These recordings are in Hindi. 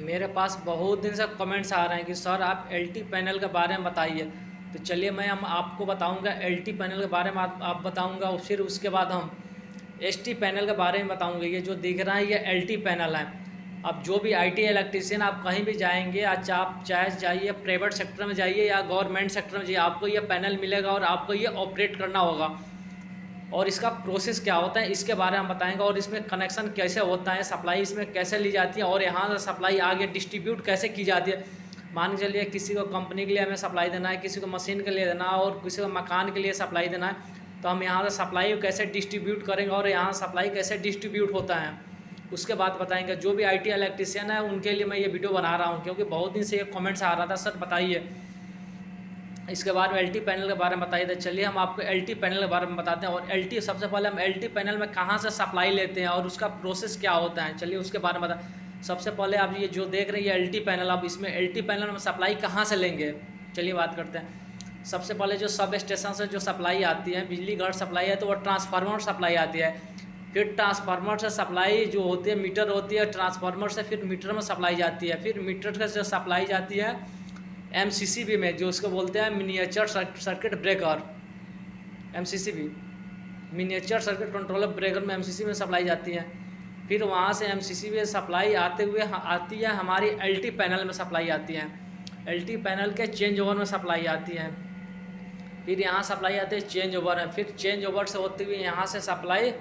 मेरे पास बहुत दिन से कमेंट्स आ रहे हैं कि सर आप एलटी पैनल के बारे में बताइए। तो चलिए मैं हम आपको बताऊंगा एलटी पैनल के बारे में, आप बताऊंगा और फिर उसके बाद हम एसटी पैनल के बारे में बताऊंगा। ये जो दिख रहा है ये एलटी पैनल है। अब जो भी आईटी इलेक्ट्रीशियन आप कहीं भी जाएंगे, आज आप चाहे जाइए प्राइवेट सेक्टर में जाइए या गवर्नमेंट सेक्टर में जाइए, आपको ये पैनल मिलेगा और आपको ये ऑपरेट करना होगा। और इसका प्रोसेस क्या होता है इसके बारे में बताएंगे, और इसमें कनेक्शन कैसे होता है, सप्लाई इसमें कैसे ली जाती है और यहाँ से सप्लाई आगे डिस्ट्रीब्यूट कैसे की जाती है। मान के चलिए किसी को कंपनी के लिए हमें सप्लाई देना है, किसी को मशीन के लिए देना है और किसी को मकान के लिए सप्लाई देना है, तो हम यहाँ से सप्लाई कैसे डिस्ट्रीब्यूट करेंगे और यहाँ सप्लाई कैसे डिस्ट्रीब्यूट होता है उसके बाद बताएंगे। जो भी आईटी इलेक्ट्रीशियन है उनके लिए मैं ये वीडियो बना रहा हूँ, क्योंकि बहुत दिन से ये कमेंट्स आ रहा था सर बताइए इसके बाद में एलटी पैनल के बारे में बताइए। तो चलिए हम आपको एलटी पैनल के बारे में बताते हैं। और एलटी सबसे पहले हम एलटी पैनल में कहाँ से सप्लाई लेते हैं और उसका प्रोसेस क्या होता है, चलिए उसके बारे में बताएं। सबसे पहले आप ये जो देख रहे हैं एलटी पैनल, आप इसमें एलटी पैनल में सप्लाई कहाँ से लेंगे, चलिए बात करते हैं। सबसे पहले जो सब स्टेशन से जो सप्लाई आती है, बिजली घर सप्लाई है तो वो ट्रांसफार्मर सप्लाई आती है। फिर ट्रांसफार्मर से सप्लाई जो होती है मीटर होती है, ट्रांसफार्मर से फिर मीटर में सप्लाई जाती है। फिर मीटर से सप्लाई जाती है एमसीसीबी में, जो उसको बोलते हैं miniature circuit breaker, MCCB miniature circuit controller breaker में एमसीसी में सप्लाई जाती है। फिर वहाँ से एमसीसीबी में सप्लाई आते हुए आती है हमारी एलटी पैनल में सप्लाई आती है। एलटी पैनल के चेंज ओवर में सप्लाई आती है। फिर यहाँ सप्लाई आती है चेंज ओवर में। फिर चेंज ओवर से होते हुए यहाँ से सप्लाई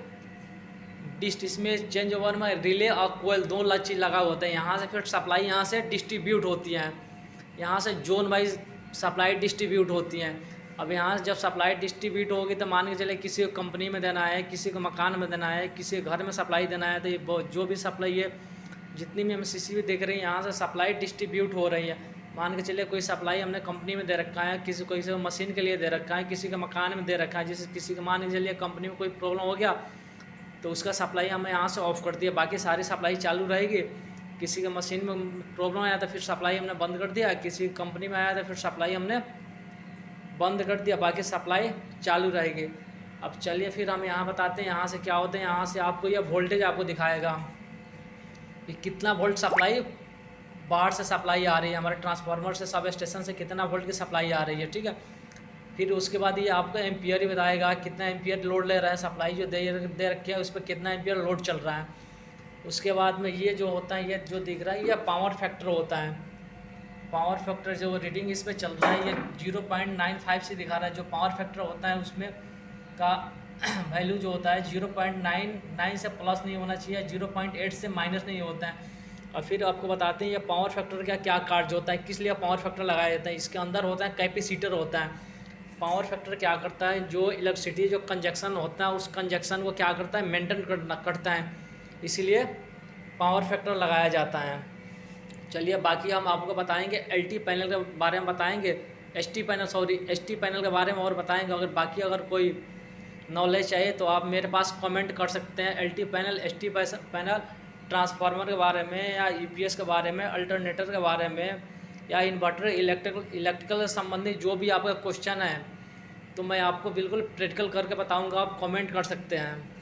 इसमें चेंज ओवर में रिले और कोयल दो चीज़ लगा होता है। यहाँ से फिर सप्लाई यहाँ से डिस्ट्रीब्यूट होती है, यहाँ से जोन वाइज सप्लाई डिस्ट्रीब्यूट होती हैं। अब यहाँ से जब सप्लाई डिस्ट्रीब्यूट होगी तो मान के चले किसी को कंपनी में देना है, किसी को मकान में देना है, किसी को घर में सप्लाई देना है, तो ये जो भी सप्लाई है जितनी भी एमसीसी भी देख रही है यहाँ से सप्लाई डिस्ट्रीब्यूट हो रही है। मान के चलिए कोई सप्लाई हमने कंपनी में दे रखा है, किसी को मशीन के लिए दे रखा है, किसी का मकान में दे रखा है। जैसे किसी को मान के चलिए कंपनी में कोई प्रॉब्लम हो गया तो उसका सप्लाई हमें यहाँ से ऑफ कर दिया, बाकी सारी सप्लाई चालू रहेगी। किसी का मशीन में प्रॉब्लम आया तो फिर सप्लाई हमने बंद कर दिया, किसी कंपनी में आया तो फिर सप्लाई हमने बंद कर दिया, बाकी सप्लाई चालू रहेगी। अब चलिए फिर हम यहाँ बताते हैं यहाँ से क्या होता है। यहाँ से आपको यह वोल्टेज आपको दिखाएगा कि कितना वोल्ट सप्लाई बाहर से सप्लाई आ रही है, हमारे ट्रांसफार्मर से सब स्टेशन से कितना वोल्ट की सप्लाई आ रही है, ठीक है। फिर उसके बाद ये आपको एम्पियर ही बताएगा कितना एम्पियर लोड ले रहा है, सप्लाई जो दे रखी है उस पर कितना एम्पियर लोड चल रहा है। उसके बाद में ये जो होता है, ये जो दिख रहा है ये पावर फैक्टर होता है। पावर फैक्टर जो रीडिंग इस पर चल रहा है ये 0.95 से दिखा रहा है। जो पावर फैक्टर होता है उसमें का वैल्यू जो होता है 0.99 से प्लस नहीं होना चाहिए, 0.8 से माइनस नहीं होता है। और फिर आपको बताते हैं ये पावर फैक्टर का क्या कार्य होता है, किस लिए पावर फैक्टर लगाया जाता है। इसके अंदर होता है कैपेसिटर होता है। पावर फैक्टर क्या करता है, जो इलेक्ट्रिसिटी जो कंजक्शन होता है उस कंजक्शन को क्या करता है, मेंटेन करता है, इसीलिए पावर फैक्टर लगाया जाता है। चलिए बाकी हम आपको बताएंगे एलटी पैनल के बारे में बताएंगे, एसटी पैनल के बारे में और बताएंगे। अगर बाकी अगर कोई नॉलेज चाहिए तो आप मेरे पास कमेंट कर सकते हैं। LT panel, ST panel, transformer के बारे में या ईपीएस के बारे में, अल्टरनेटर के बारे में या इन्वर्टर, इलेक्ट्रिकल से संबंधित जो भी आपका क्वेश्चन है तो मैं आपको बिल्कुल प्रैक्टिकल करके बताऊंगा, आप कमेंट कर सकते हैं।